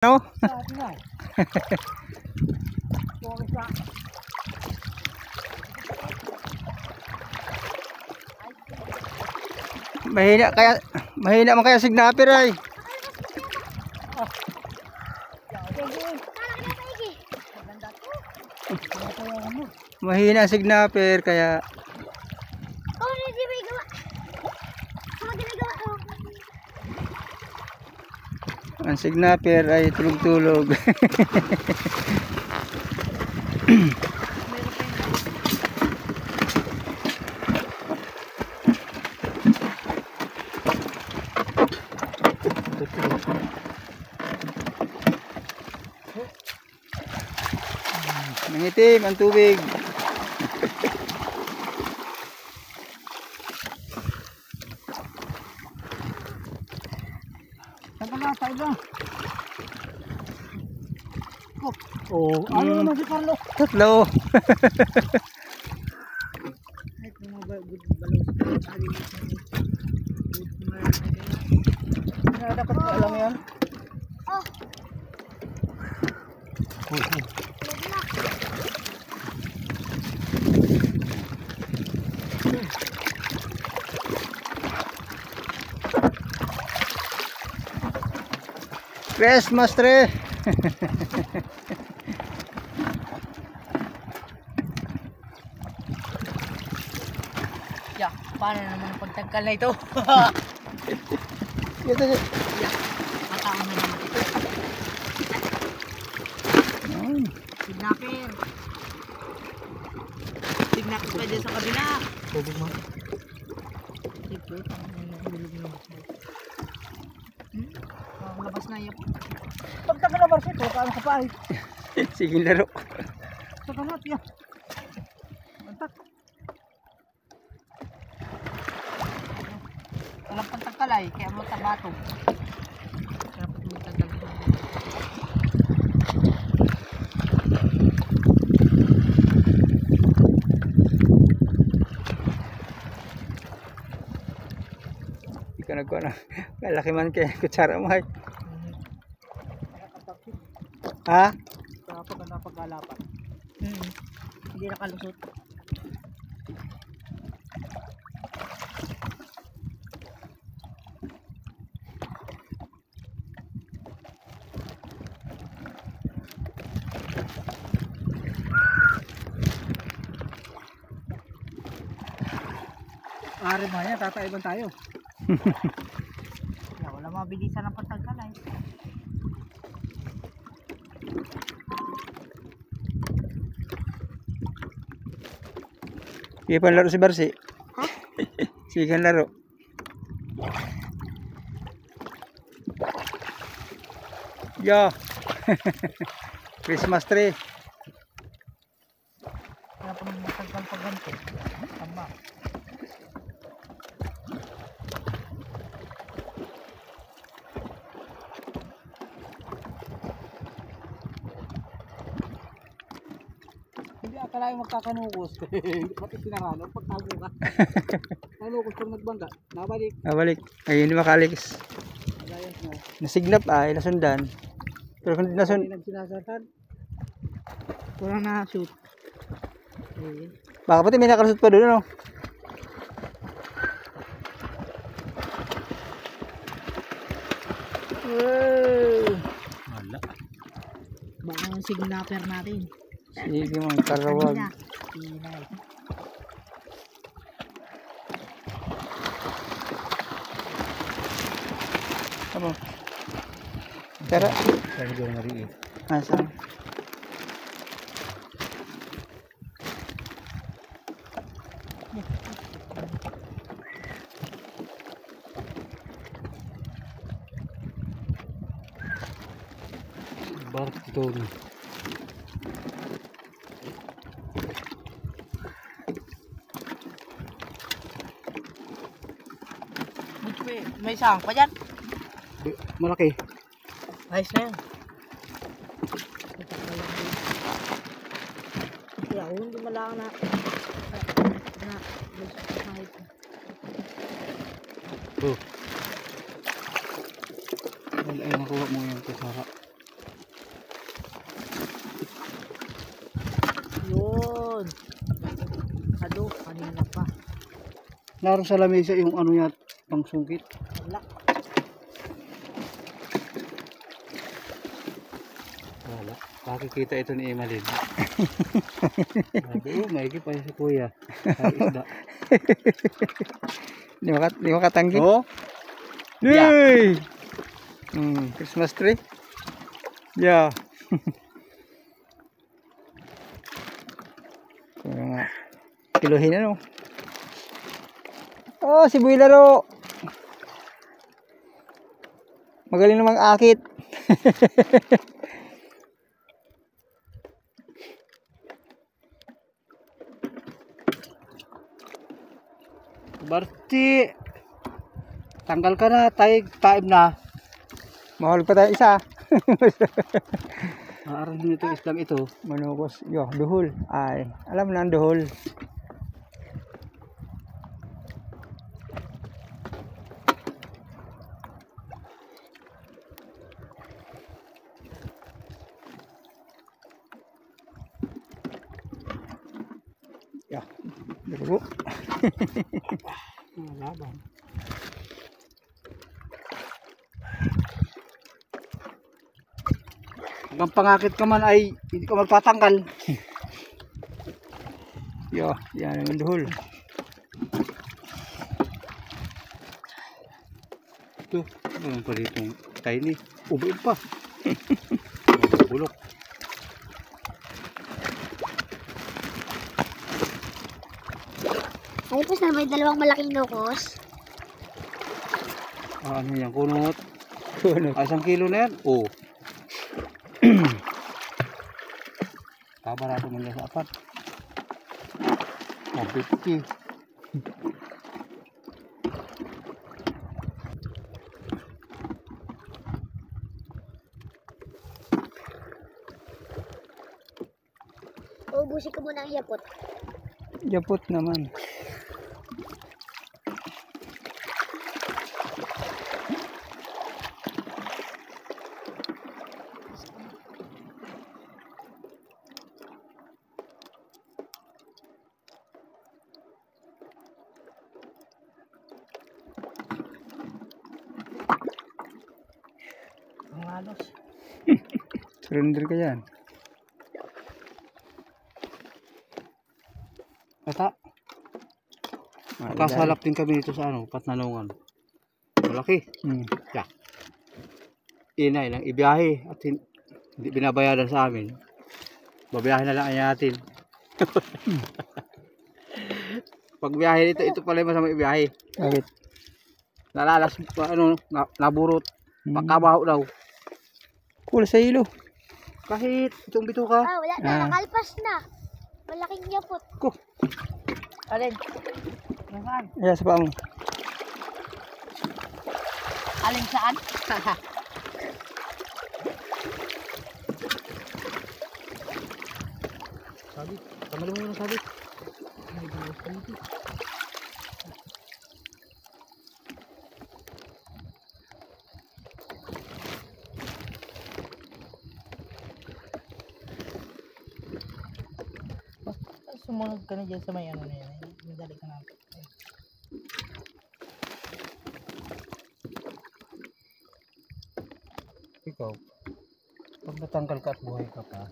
No? mahina man kaya signapper ay. Mahina signapper kaya ang signapper ay tulog-tulog. Nangitim ang tubig. Oh, ano naman si Carlo? Tatlo. Dapat ko alam yan. Christmas tree. Yeah, paano naman ang pagtagkal na ito? Ito. Yeah, mataon na naman ito. Signapper. Signapper pa dyan sa kabila. Tubig mo. Ito, labas na yan. Pagtagkal na ba ito? Kaano ka pa ay? Sige laro. Sa kanat yan. Mantak. Walang pantagkalay, kaya mo tabatog. Kaya pati mo tagal. Hindi ka nagkuha na. Malaki man kaya kutsara mo ay. Ha? Kapag napag-alapan. Hindi nakalusot. Ari ba yan? Tataiban tayo. Wala mabilisan ng pagtagkalay. Sige pa laro si Barsi. Ha? Sige kan laro. Yo. Christmas tree. Kaya pa nang matagkal pag ganito. Tama. Hindi akala yung magkakanukos. Pati pinaralo, pagtago ka. Kanukos pag nagbangga, nabalik. Nabalik. Ay hindi makaalis. Gayas mo. Nasignap ay nasundan. Pero kung nasun Hindi nagsinasatan. Kurang na-shoot. baka pati may nakalusot pa doon ano. Wala. Baka ang signapper natin. Sige mga karawag. Pinay. Apa? Tara. Sabi ko nga rin. Asan? Barat ito. May isang pa dyan. Malaki. Ayos na yan. Kaya hindi malang na Wala ay nakuha mo yung kusara. Naroon sa lamesa yung ano yan, pang sungkit. Wala. Wala. Makikita ito ni Emalyn. Sabi, maigi pa yun si kuya. Ay, isda. Di makatanggi. Oh, Yay! Christmas tree. Yeah. Kaya nga. Kiluhin ano. Oh, si Boy Laro. Magaling namang akit. Barti. Tanggal ka na, taib na. Mahal pa tayo isa. Aarahin nito islang ito. Manukos. Yo, duhol. Ay, alam na ang duhol. Yo, dugo. Laban. Hanggang pangakit ka man ay hindi ka magtatanggal. Yo, yan ang duhol. Ito, ano pa ditong tiny. Ubuin pa. Bulok. Ay, tapos na may dalawang malaking nukos. Ano yan, kunot. Kunot. Ay, 1 kilo na yan. Oo. Kabarato man yan sa apat. 150. Uubusin ko muna ang yapot. Yapot naman. Ang halos. Surrender ka yan. Kata. Kasalap din kami dito sa ano, Patnanongan. Malaki. Yeah. Inay lang ibiyahe at hindi binabayaran sa amin. Babiyahe na lang natin. Pag biyahe dito, ito pala yung masama ibiyahe. Bakit? Nalalas, ano, naburot. Pagkabaho daw. Cool sa ilo. Kahit itong bito ka. Ah, wala na. Nakalpas na. Malaking yapot. Ko. Alin? Nasaan? Ayan sa paa mo. Alin saan? Sabi, tama mo yung sabi. Sumunod ka na dyan sa may ano na yan. Madali ka na. Ikaw, pag natanggal ka at buhay ka pa,